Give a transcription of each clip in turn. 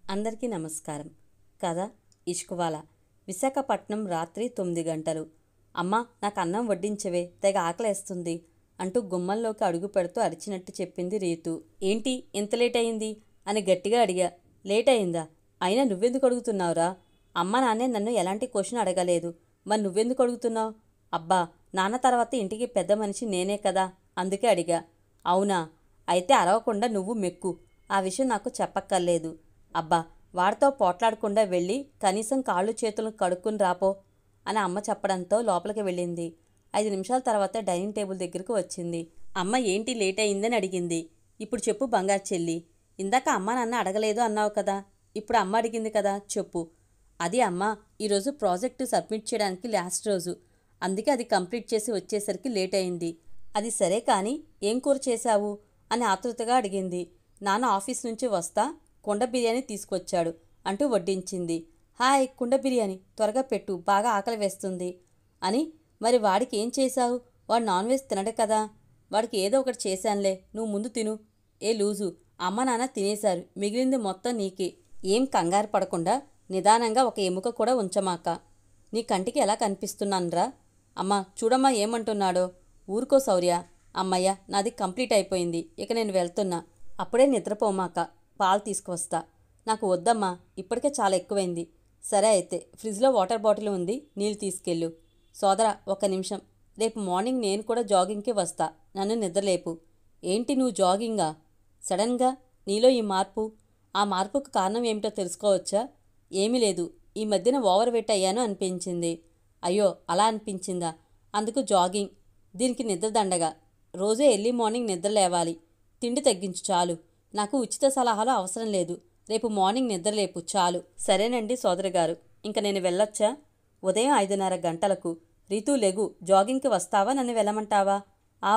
అందరికీ నమస్కారం. కథ ఇష్కువాల. విశాఖపట్నం రాత్రి 9 గంటలు. అమ్మా, నాకు అన్నం వడ్డించవే, తెగ ఆకలేస్తుంది అంటూ గుమ్మంలోకి అడుగు పెడుతూ అరిచినట్టు చెప్పింది రీతు. ఏంటి ఇంత లేట్ అయింది అని గట్టిగా అడిగా. లేట్ అయిందా? అయినా నువ్వెందుకు అడుగుతున్నావురా? అమ్మ నాన్నే నన్ను ఎలాంటి క్వశ్చన్ అడగలేదు, మరి నువ్వెందుకు అడుగుతున్నావు? అబ్బా, నాన్న తర్వాత ఇంటికి పెద్ద మనిషి నేనే కదా, అందుకే అడిగా. అవునా? అయితే అరవకుండా నువ్వు మెక్కు, ఆ విషయం నాకు చెప్పక్కర్లేదు. అబ్బా, వాడితో పోట్లాడకుండా వెళ్ళి కనీసం కాళ్ళు చేతులను కడుక్కుని రాపో అని అమ్మ చెప్పడంతో లోపలికి వెళ్ళింది. 5 నిమిషాల తర్వాత డైనింగ్ టేబుల్ దగ్గరకు వచ్చింది. అమ్మ ఏంటి లేట్ అయిందని అడిగింది. ఇప్పుడు చెప్పు బంగారు చెల్లి, ఇందాక అమ్మ నాన్న అడగలేదు అన్నావు కదా, ఇప్పుడు అమ్మ అడిగింది కదా, చెప్పు. అది అమ్మ, ఈరోజు ప్రాజెక్టు సబ్మిట్ చేయడానికి లాస్ట్ రోజు, అందుకే అది కంప్లీట్ చేసి వచ్చేసరికి లేట్ అయింది. అది సరే కానీ ఏం కూర చేశావు అని ఆతృతగా అడిగింది. నాన్న ఆఫీస్ నుంచి వస్తా కుండ బిర్యానీ తీసుకొచ్చాడు అంటూ వడ్డించింది. హాయ్, కుండ బిర్యానీ త్వరగా పెట్టు, బాగా ఆకలి వేస్తుంది అని. మరి వాడికి ఏం చేశావు? వాడు నాన్ వెజ్ తినడు కదా. వాడికి ఏదో ఒకటి చేశానులే, నువ్వు ముందు తిను. ఏ లూజు, అమ్మ నాన్న తినేశారు, మిగిలింది మొత్తం నీకే. ఏం కంగారు పడకుండా నిదానంగా ఒక ఎముక కూడా ఉంచమాక. నీ కంటికి ఎలా కనిపిస్తున్నానురా? అమ్మా చూడమ్మా ఏమంటున్నాడో. ఊరుకో శౌర్య. అమ్మయ్య, నాది కంప్లీట్ అయిపోయింది, ఇక నేను వెళ్తున్నా. అప్పుడే నిద్రపోమాక, పాలు తీసుకువస్తా. నాకు వద్దమ్మా, ఇప్పటికే చాలా ఎక్కువైంది. సరే అయితే ఫ్రిడ్జ్లో వాటర్ బాటిల్ ఉంది, నీళ్ళు తీసుకెళ్ళు. సోదరా, ఒక్క నిమిషం. రేపు మార్నింగ్ నేను కూడా జాగింగ్కి వస్తా, నన్ను నిద్రలేపు. ఏంటి నువ్వు జాగింగా? సడన్గా నీలో ఈ మార్పు? ఆ మార్పుకు కారణం ఏమిటో తెలుసుకోవచ్చా? ఏమీ లేదు, ఈ మధ్యన ఓవర్ వెయిట్ అయ్యాను అనిపించింది. అయ్యో, అలా అనిపించిందా? అందుకు జాగింగ్. దీనికి నిద్ర దండగా. రోజు ఎర్లీ మార్నింగ్ నిద్ర లేవాలి. తిండి తగ్గించు చాలు. నాకు ఉచిత సలహాలు అవసరం లేదు. రేపు మార్నింగ్ నిద్రలేపు చాలు. సరేనండి సోదరిగారు, ఇంక నేను వెళ్ళొచ్చా? ఉదయం 5:30 గంటలకు. రీతూ లెగు, జాగింగ్కి వస్తావా, నన్ను వెళ్ళమంటావా?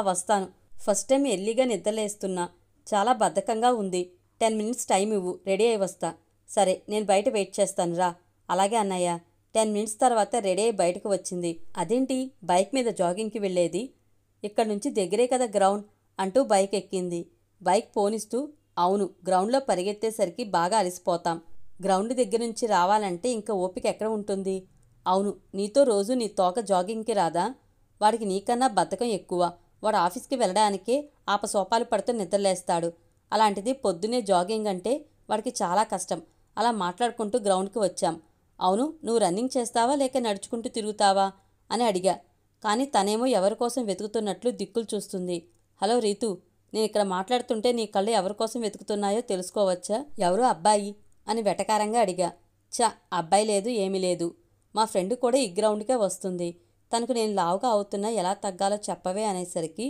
వస్తాను. ఫస్ట్ టైం ఎర్లీగా నిద్రలేస్తున్నా, చాలా బద్ధకంగా ఉంది. 10 మినిట్స్ టైం ఇవ్వు, రెడీ అయి వస్తా. సరే, నేను బయట వెయిట్ చేస్తాను రా. అలాగే అన్నయ్య. 10 మినిట్స్ తర్వాత రెడీ అయి బయటకు వచ్చింది. అదేంటి బైక్ మీద జాగింగ్కి వెళ్ళేది? ఇక్కడ నుంచి దగ్గరే కదా గ్రౌండ్ అంటూ బైక్ ఎక్కింది. బైక్ పోనిస్తూ, అవును, గ్రౌండ్లో పరిగెత్తేసరికి బాగా అలసిపోతాం. గ్రౌండ్ దగ్గర నుంచి రావాలంటే ఇంకా ఓపిక ఎక్కడ ఉంటుంది? అవును, నీతో రోజు నీ తోక జాగింగ్కి రాదా? వాడికి నీకన్నా బద్ధకం ఎక్కువ. వాడు ఆఫీస్కి వెళ్ళడానికే ఆపసోపాలు పడుతూ నిద్రలేస్తాడు. అలాంటిది పొద్దునే జాగింగ్ అంటే వాడికి చాలా కష్టం. అలా మాట్లాడుకుంటూ గ్రౌండ్కి వచ్చాం. అవును, నువ్వు రన్నింగ్ చేస్తావా లేక నడుచుకుంటూ తిరుగుతావా అని అడిగా. కానీ తనేమో ఎవరికోసం వెతుకుతున్నట్లు దిక్కులు చూస్తుంది. హలో రీతు, నేను ఇక్కడ మాట్లాడుతుంటే నీ కళ్ళు ఎవరికోసం వెతుకుతున్నాయో తెలుసుకోవచ్చా? ఎవరు అబ్బాయి అని వెటకారంగా అడిగా. అబ్బాయి లేదు, ఏమీ లేదు. మా ఫ్రెండ్ కూడా ఈ గ్రౌండ్కే వస్తుంది. తనకు నేను లావుగా అవుతున్నా, ఎలా తగ్గాలో చెప్పవే అనేసరికి,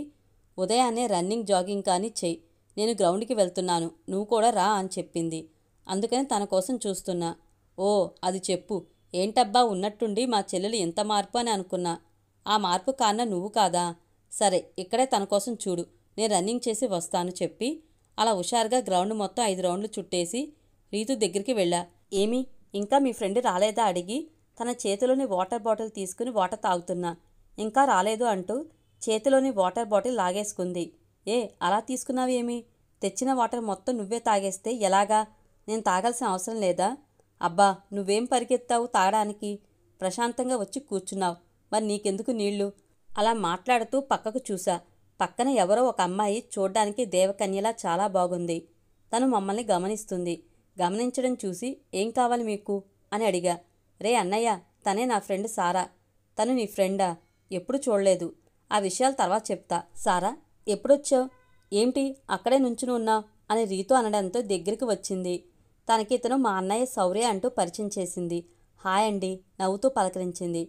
ఉదయాన్నే రన్నింగ్ జాగింగ్ కానీ చెయ్యి, నేను గ్రౌండ్కి వెళ్తున్నాను, నువ్వు కూడా రా అని చెప్పింది. అందుకని తన కోసం చూస్తున్నా. ఓ, అది చెప్పు. ఏంటబ్బా ఉన్నట్టుండి మా చెల్లెలు ఎంత మార్పు అని అనుకున్నా. ఆ మార్పు కారణం నువ్వు కాదా? సరే, ఇక్కడే తన కోసం చూడు, నేను రన్నింగ్ చేసి వస్తాను చెప్పి అలా హుషారుగా గ్రౌండ్ మొత్తం 5 రౌండ్లు చుట్టేసి రీతు దగ్గరికి వెళ్ళా. ఏమి, ఇంకా మీ ఫ్రెండ్ రాలేదా అడిగి తన చేతిలోని వాటర్ బాటిల్ తీసుకుని వాటర్ తాగుతున్నా. ఇంకా రాలేదు అంటూ చేతిలోని వాటర్ బాటిల్ లాగేసుకుంది. అలా తీసుకున్నావేమి? తెచ్చిన వాటర్ మొత్తం నువ్వే తాగేస్తే ఎలాగా? నేను తాగాల్సిన అవసరం లేదా? అబ్బా, నువ్వేం పరిగెత్తావు తాగడానికి? ప్రశాంతంగా వచ్చి కూర్చున్నావు, మరి నీకెందుకు నీళ్లు? అలా మాట్లాడుతూ పక్కకు చూసా. పక్కన ఎవరో ఒక అమ్మాయి చూడ్డానికి దేవకన్యలా చాలా బాగుంది. తను మమ్మల్ని గమనిస్తుంది. గమనించడం చూసి ఏం కావాలి మీకు అని అడిగా. రే అన్నయ్య, తనే నా ఫ్రెండ్ సారా. తను నీ ఫ్రెండా? ఎప్పుడు చూడలేదు. ఆ విషయాలు తర్వాత చెప్తా. సారా, ఎప్పుడొచ్చావు? ఏంటి అక్కడే నుంచుని ఉన్నావు అని రీతు అనడంతో దగ్గరికి వచ్చింది. తనకి ఇతను మా అన్నయ్య శౌర్య అంటూ పరిచయం చేసింది. హాయ్ అండి నవ్వుతూ పలకరించింది.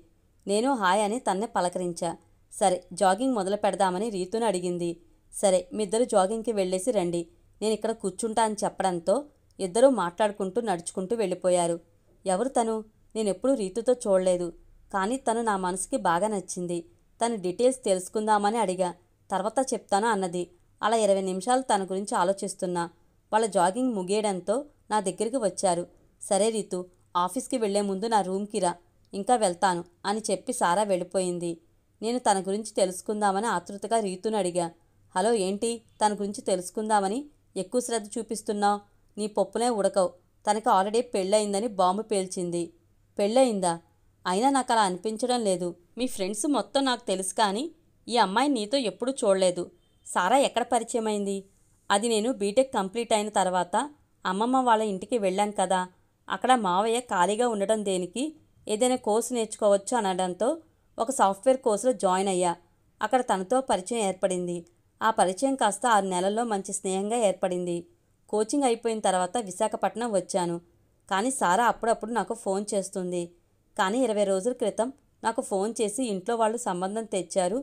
నేను హాయ్ అని తన్నే పలకరించా. సరే, జాగింగ్ మొదలు పెడదామని రీతుని అడిగింది. సరే, మీ ఇద్దరు జాగింగ్కి వెళ్ళేసి రండి, నేను ఇక్కడ కూర్చుంటా అని చెప్పడంతో ఇద్దరూ మాట్లాడుకుంటూ నడుచుకుంటూ వెళ్ళిపోయారు. ఎవరు తను? నేనెప్పుడూ రీతుతో చూడలేదు, కానీ తను నా మనసుకి బాగా నచ్చింది. తన డీటెయిల్స్ తెలుసుకుందామని అడిగా. తర్వాత చెప్తాను అన్నది. అలా 20 నిమిషాలు తన గురించి ఆలోచిస్తున్నా. వాళ్ళ జాగింగ్ ముగియడంతో నా దగ్గరికి వచ్చారు. సరే రీతు, ఆఫీస్కి వెళ్లే ముందు నా రూమ్కి రా, ఇంకా వెళ్తాను అని చెప్పి సారా వెళ్ళిపోయింది. నేను తన గురించి తెలుసుకుందామని ఆతృతగా రీతుని అడిగా. హలో, ఏంటి తన గురించి తెలుసుకుందామని ఎక్కువ శ్రద్ధ చూపిస్తున్నావు? నీ పప్పునే ఉడకవు, తనకి ఆల్రెడీ పెళ్ళయిందని బాంబు పేల్చింది. పెళ్ళయిందా? అయినా నాకు అలా అనిపించడం లేదు. మీ ఫ్రెండ్స్ మొత్తం నాకు తెలుసు, కానీ ఈ అమ్మాయి నీతో ఎప్పుడూ చూడలేదు. సారా ఎక్కడ పరిచయమైంది? అది నేను బీటెక్ కంప్లీట్ అయిన తర్వాత అమ్మమ్మ వాళ్ళ ఇంటికి వెళ్ళాను కదా, అక్కడ మావయ్య ఖాళీగా ఉండడం దేనికి, ఏదైనా కోర్సు నేర్చుకోవచ్చు అనడంతో ఒక సాఫ్ట్వేర్ కోర్సులో జాయిన్ అయ్యా. అక్కడ తనతో పరిచయం ఏర్పడింది. ఆ పరిచయం కాస్త 6 నెలల్లో మంచి స్నేహంగా ఏర్పడింది. కోచింగ్ అయిపోయిన తర్వాత విశాఖపట్నం వచ్చాను. కానీ సారా అప్పుడప్పుడు నాకు ఫోన్ చేస్తుంది. కానీ 20 రోజుల క్రితం నాకు ఫోన్ చేసి ఇంట్లో వాళ్ళు సంబంధం తెచ్చారు,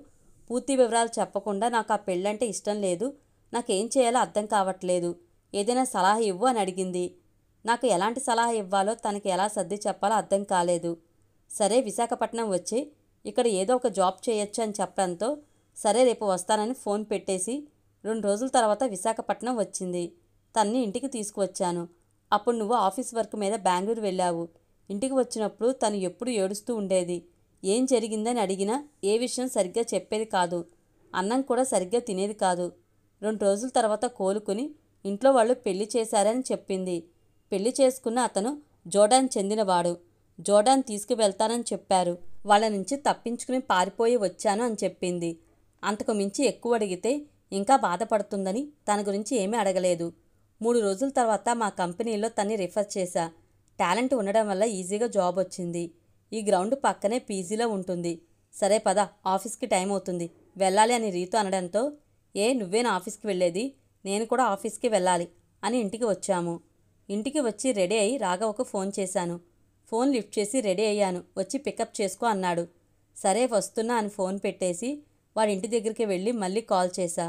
పూర్తి వివరాలు చెప్పకుండా నాకు ఆ పెళ్ళంటే ఇష్టం లేదు, నాకేం చేయాలో అర్థం కావట్లేదు, ఏదైనా సలహా ఇవ్వు అని అడిగింది. నాకు ఎలాంటి సలహా ఇవ్వాలో, తనకి ఎలా సర్ది చెప్పాలో అర్థం కాలేదు. సరే విశాఖపట్నం వచ్చి ఇక్కడ ఏదో ఒక జాబ్ చేయొచ్చు అని చెప్పడంతో సరే రేపు వస్తానని ఫోన్ పెట్టేసి 2 రోజుల తర్వాత విశాఖపట్నం వచ్చింది. తన్ని ఇంటికి తీసుకువచ్చాను. అప్పుడు నువ్వు ఆఫీస్ వర్క్ మీద బెంగళూరు వెళ్ళావు. ఇంటికి వచ్చినప్పుడు తను ఎప్పుడు ఏడుస్తూ ఉండేది. ఏం జరిగిందని అడిగినా ఏ విషయం సరిగ్గా చెప్పేది కాదు. అన్నం కూడా సరిగ్గా తినేది కాదు. 2 రోజుల తర్వాత కోలుకుని ఇంట్లో వాళ్ళు పెళ్లి చేశారని చెప్పింది. పెళ్లి చేసుకున్న అతను జోర్డాన్ చెందినవాడు. జోర్డాన్ తీసుకువెళ్తానని చెప్పారు. వాళ్ళ నుంచి తప్పించుకుని పారిపోయి వచ్చాను అని చెప్పింది. అంతకు మించి ఎక్కువ అడిగితే ఇంకా బాధపడుతుందని తన గురించి ఏమీ అడగలేదు. 3 రోజుల తర్వాత మా కంపెనీలో తన్ని రిఫర్ చేశా. టాలెంట్ ఉండడం వల్ల ఈజీగా జాబ్ వచ్చింది. ఈ గ్రౌండ్ పక్కనే పీజీలో ఉంటుంది. సరే పద, ఆఫీస్కి టైం అవుతుంది, వెళ్ళాలి అని రీతు అనడంతో నువ్వేనా ఆఫీస్కి వెళ్ళేది, నేను కూడా ఆఫీస్కి వెళ్ళాలి అని ఇంటికి వచ్చాము. ఇంటికి వచ్చి రెడీ అయ్యి రాఘవకు ఫోన్ చేశాను. ఫోన్ లిఫ్ట్ చేసి రెడీ అయ్యాను, వచ్చి పికప్ చేసుకో అన్నాడు. సరే వస్తున్నా అని ఫోన్ పెట్టేసి వాడి ఇంటి దగ్గరికి వెళ్ళి మళ్ళీ కాల్ చేశా.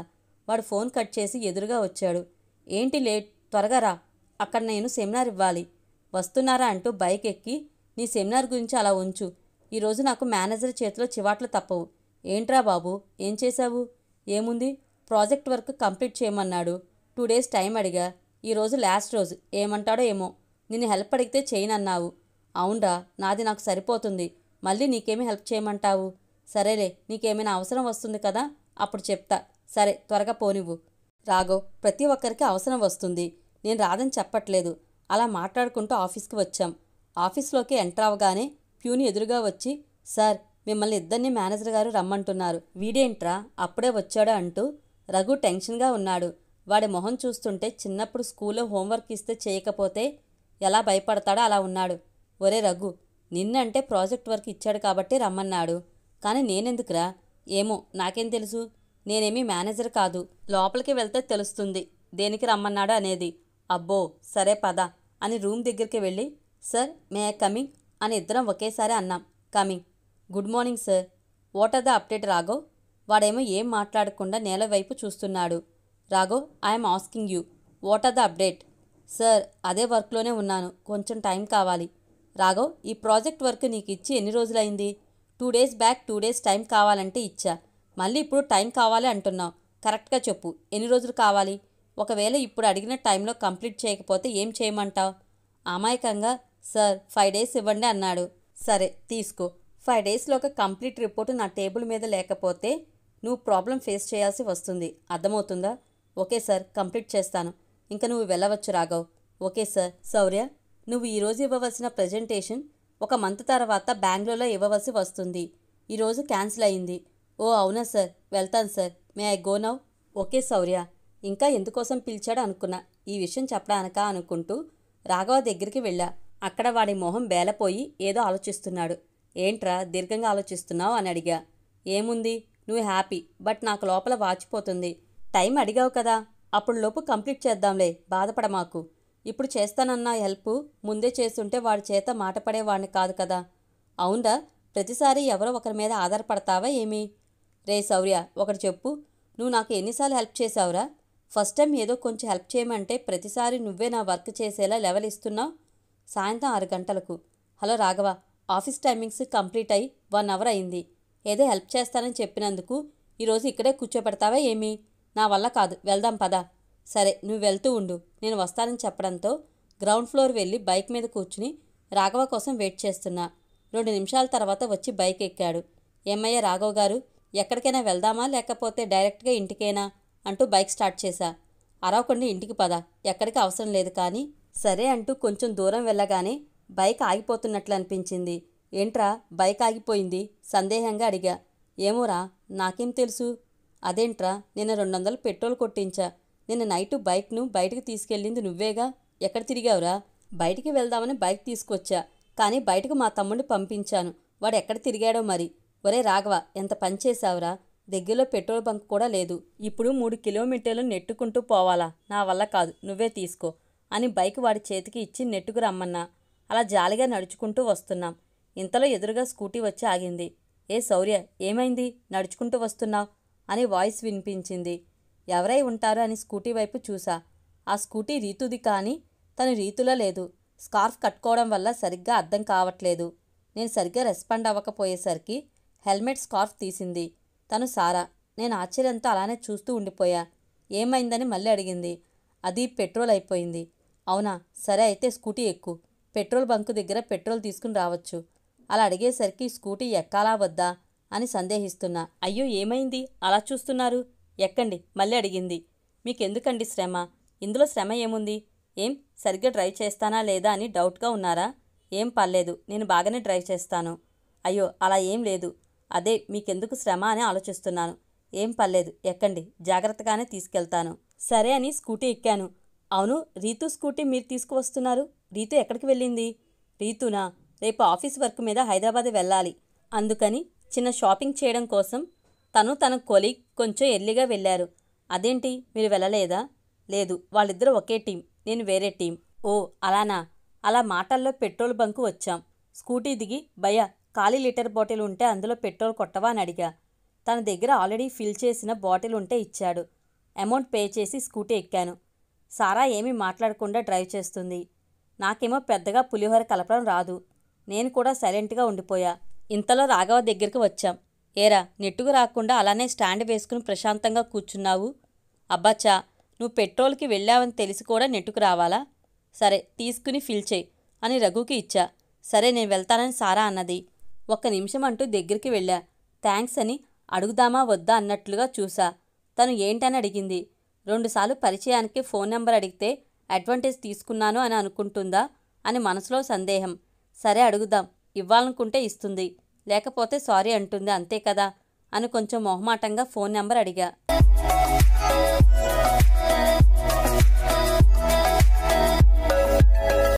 వాడు ఫోన్ కట్ చేసి ఎదురుగా వచ్చాడు. ఏంటి లేట్, త్వరగా రా, అక్కడ నేను సెమినార్ ఇవ్వాలి. వస్తున్నారా అంటూ బైక్ ఎక్కి నీ సెమినార్ గురించి అలా ఉంచు, ఈరోజు నాకు మేనేజర్ చేతిలో చివాట్లు తప్పవు. ఏంట్రా బాబు, ఏం చేశావు? ఏముంది, ప్రాజెక్ట్ వర్క్ కంప్లీట్ చేయమన్నాడు. 2 డేస్ టైం అడిగా. ఈరోజు లాస్ట్ రోజు, ఏమంటాడో ఏమో. నిన్ను హెల్ప్ అడిగితే చేయనన్నావు. అవునరా, నాది నాకు సరిపోతుంది, మళ్ళీ నీకేమీ హెల్ప్ చేయమంటావు? సరేలే, నీకేమైనా అవసరం వస్తుంది కదా, అప్పుడు చెప్తా. సరే త్వరగా పోనివ్వు. రాఘవ్, ప్రతి ఒక్కరికి అవసరం వస్తుంది, నేను రాదని చెప్పట్లేదు. అలా మాట్లాడుకుంటూ ఆఫీస్కి వచ్చాం. ఆఫీస్లోకి ఎంటర్ అవగానే ప్యూని ఎదురుగా వచ్చి, సార్ మిమ్మల్ని ఇద్దరిని మేనేజర్ గారు రమ్మంటున్నారు. వీడేంట్రా అప్పుడే వచ్చాడా అంటూ రఘు టెన్షన్గా ఉన్నాడు. వాడి మొహం చూస్తుంటే చిన్నప్పుడు స్కూల్లో హోంవర్క్ ఇస్తే చేయకపోతే ఎలా భయపడతాడో అలా ఉన్నాడు. ఒరే రఘు, నిన్నంటే ప్రాజెక్ట్ వర్క్ ఇచ్చాడు కాబట్టి రమ్మన్నాడు, కానీ నేనెందుకురా? ఏమో, నాకేం తెలుసు, నేనేమీ మేనేజర్ కాదు. లోపలికి వెళ్తే తెలుస్తుంది దేనికి రమ్మన్నాడు అనేది. అబ్బో సరే పద అని రూమ్ దగ్గరికి వెళ్ళి, సార్ మే ఐ కమింగ్ అని ఇద్దరం ఒకేసారి అన్నాం. Coming. Good morning sir. What are the update Raghav? వాడేమో ఏం మాట్లాడకుండా నేల వైపు చూస్తున్నాడు. Raghav, I'm asking you, what are the update? Sir అదే వర్క్లోనే ఉన్నాను, కొంచెం టైం కావాలి. రాఘవ్, ఈ ప్రాజెక్ట్ వర్క్ నీకు ఇచ్చి ఎన్ని రోజులైంది? 2 డేస్ బ్యాక్ 2 డేస్ టైం కావాలంటే ఇచ్చా, మళ్ళీ ఇప్పుడు టైం కావాలి అంటున్నావు. కరెక్ట్గా చెప్పు, ఎన్ని రోజులు కావాలి? ఒకవేళ ఇప్పుడు అడిగిన టైంలో కంప్లీట్ చేయకపోతే ఏం చేయమంటావు? అమాయకంగా సార్ 5 డేస్ ఇవ్వండి అన్నాడు. సరే తీసుకో. 5 డేస్లోకి కంప్లీట్ రిపోర్టు నా టేబుల్ మీద లేకపోతే నువ్వు ప్రాబ్లం ఫేస్ చేయాల్సి వస్తుంది, అర్థమవుతుందా? ఓకే సార్, కంప్లీట్ చేస్తాను, ఇంకా నువ్వు వెళ్ళవచ్చు రాఘవ్. Okay sir. శౌర్య, నువ్వు ఈరోజు ఇవ్వవలసిన ప్రజెంటేషన్ 1 మంత్ తర్వాత బెంగళూరులో ఇవ్వవలసి వస్తుంది. ఈరోజు క్యాన్సిల్ అయింది. ఓ అవునా సార్, వెళ్తాను sir. May I go now? Okay Shaurya. ఇంకా ఎందుకోసం పిలిచాడో అనుకున్నా, ఈ విషయం చెప్పడానికా అనుకుంటూ రాఘవ దగ్గరికి వెళ్ళా. అక్కడ వాడి మొహం బేలపోయి ఏదో ఆలోచిస్తున్నాడు. ఏంట్రా దీర్ఘంగా ఆలోచిస్తున్నావు అని అడిగా. ఏముంది, నువ్వు హ్యాపీ, బట్ నాకు లోపల వాచిపోతుంది. టైం అడిగావు కదా, అప్పుడు లోపు కంప్లీట్ చేద్దాంలే, బాధపడమాకు. ఇప్పుడు చేస్తానన్న హెల్ప్ ముందే చేస్తుంటే వాడి చేత మాట పడేవాడిని కాదు కదా. అవునరా, ప్రతిసారి ఎవరో ఒకరి మీద ఆధారపడతావా ఏమీ? రే శౌర్య, ఒకటి చెప్పు, నువ్వు నాకు ఎన్నిసార్లు హెల్ప్ చేశావురా? ఫస్ట్ టైం ఏదో కొంచెం హెల్ప్ చేయమంటే ప్రతిసారి నువ్వే నా వర్క్ చేసేలా లెవెల్ ఇస్తున్నావు. సాయంత్రం 6 గంటలకు. Hello Raghava, office timings complete అయ్యి 1 అవర్ అయింది. ఏదో హెల్ప్ చేస్తానని చెప్పినందుకు ఈరోజు ఇక్కడే కూర్చోపెడతావా ఏమీ? నా వల్ల కాదు, వెళ్దాం పదా. సరే నువ్వు వెళ్తూ ఉండు, నేను వస్తానని చెప్పడంతో గ్రౌండ్ ఫ్లోర్ వెళ్ళి బైక్ మీద కూర్చుని రాఘవ కోసం వెయిట్ చేస్తున్నా. 2 నిమిషాల తర్వాత వచ్చి బైక్ ఎక్కాడు. ఏమయ్యా రాఘవ్ గారు, ఎక్కడికైనా వెళ్దామా లేకపోతే డైరెక్ట్గా ఇంటికేనా అంటూ బైక్ స్టార్ట్ చేశా. అరవకుండా ఇంటికి పద, ఎక్కడికి అవసరం లేదు కానీ సరే అంటూ కొంచెం దూరం వెళ్ళగానే బైక్ ఆగిపోతున్నట్లు అనిపించింది. ఏంట్రా బైక్ ఆగిపోయింది సందేహంగా అడిగా. ఏమోరా, నాకేం తెలుసు. అదేంట్రా, నిన్న 200 పెట్రోల్ కొట్టించా. నిన్న నైటు బైక్ను బయటకు తీసుకెళ్ళింది నువ్వేగా. ఎక్కడ తిరిగావురా? బయటికి వెళ్దామని బైక్ తీసుకొచ్చా, కానీ బయటకు మా తమ్ముడిని పంపించాను. వాడు ఎక్కడ తిరిగాడో మరి. ఒరే రాఘవ, ఎంత పని చేశావురా. దగ్గరలో పెట్రోల్ బంక్ కూడా లేదు. ఇప్పుడు 3 కిలోమీటర్లు నెట్టుకుంటూ పోవాలా? నా వల్ల కాదు, నువ్వే తీసుకో అని బైక్ వాడి చేతికి ఇచ్చి నెట్టుకు రమ్మన్నా. అలా జాలిగా నడుచుకుంటూ వస్తున్నాం. ఇంతలో ఎదురుగా స్కూటీ వచ్చి ఆగింది. ఏ శౌర్య, ఏమైంది? నడుచుకుంటూ వస్తున్నావు అని వాయిస్ వినిపించింది. ఎవరై ఉంటారు అని స్కూటీ వైపు చూసా. ఆ స్కూటీ రీతుది, కానీ తను రీతులో లేదు. స్కార్ఫ్ కట్టుకోవడం వల్ల సరిగ్గా అర్థం కావట్లేదు. నేను సరిగ్గా రెస్పాండ్ అవ్వకపోయేసరికి హెల్మెట్ స్కార్ఫ్ తీసింది. తను సారా. నేను ఆశ్చర్యంతో అలానే చూస్తూ ఉండిపోయా. ఏమైందని మళ్ళీ అడిగింది. అది పెట్రోల్ అయిపోయింది. అవునా, సరే అయితే స్కూటీ ఎక్కు. పెట్రోల్ బంకు దగ్గర పెట్రోల్ తీసుకుని రావచ్చు. అలా అడిగేసరికి స్కూటీ ఎక్కాలా వద్దా అని సందేహిస్తున్నా. అయ్యో ఏమైంది అలా చూస్తున్నారు? ఎక్కండి మళ్ళీ అడిగింది. మీకెందుకండి శ్రమ? ఇందులో శ్రమ ఏముంది? ఏం సరిగ్గా డ్రైవ్ చేస్తానా లేదా అని డౌట్గా ఉన్నారా? ఏం పర్లేదు, నేను బాగానే డ్రైవ్ చేస్తాను. అయ్యో అలా ఏం లేదు. అదే మీకెందుకు శ్రమ అని ఆలోచిస్తున్నాను. ఏం పర్లేదు, ఎక్కండి, జాగ్రత్తగానే తీసుకెళ్తాను. సరే అని స్కూటీ ఎక్కాను. అవును, రీతు స్కూటీ మీరు తీసుకువస్తున్నారు. రీతు ఎక్కడికి వెళ్ళింది? రీతునా? రేపు ఆఫీస్ వర్క్ మీద హైదరాబాద్ వెళ్ళాలి. అందుకని చిన్న షాపింగ్ చేయడం కోసం తను తన కొలీగ్ కొంచెం ఎర్లీగా వెళ్ళారు. అదేంటి, మీరు వెళ్ళలేదా? లేదు, వాళ్ళిద్దరూ ఒకే టీం, నేను వేరే టీం. ఓ అలానా? అలా మాటల్లో పెట్రోల్ బంకు వచ్చాం. స్కూటీ దిగి భయ్యా ఖాళీ లీటర్ బాటిల్ ఉంటే అందులో పెట్రోల్ కొట్టవా అని అడిగా. తన దగ్గర ఆల్రెడీ ఫిల్ చేసిన బాటిల్ ఉంటే ఇచ్చాడు. అమౌంట్ పే చేసి స్కూటీ ఎక్కాను. సారా ఏమీ మాట్లాడకుండా డ్రైవ్ చేస్తుంది. నాకేమో పెద్దగా పులిహోర కలపడం రాదు. నేను కూడా సైలెంట్గా ఉండిపోయా. ఇంతలో రాఘవ దగ్గరికి వచ్చాం. ఏరా, నెట్టుకు రాకుండా అలానే స్టాండ్ వేసుకుని ప్రశాంతంగా కూర్చున్నావు? అబ్బాచ్చా, నువ్వు పెట్రోల్కి వెళ్ళావని తెలిసి కూడా నెట్టుకు రావాలా? సరే తీసుకుని ఫిల్ చేయి అని రఘుకి ఇచ్చా. సరే నేను వెళ్తానని సారా అన్నది. 1 నిమిషం అంటూ దగ్గరికి వెళ్ళా. థ్యాంక్స్ అని అడుగుదామా వద్దా అన్నట్లుగా చూసా. తను ఏంటని అడిగింది. 2 సార్లు పరిచయానికి ఫోన్ నెంబర్ అడిగితే అడ్వాంటేజ్ తీసుకున్నాను అని అనుకుంటుందా అని మనసులో సందేహం. సరే అడుగుదాం, ఇవ్వాలనుకుంటే ఇస్తుంది, లేకపోతే సారీ అంటుంది, అంతే కదా అని కొంచెం మొహమాటంగా ఫోన్ నెంబర్ అడిగా.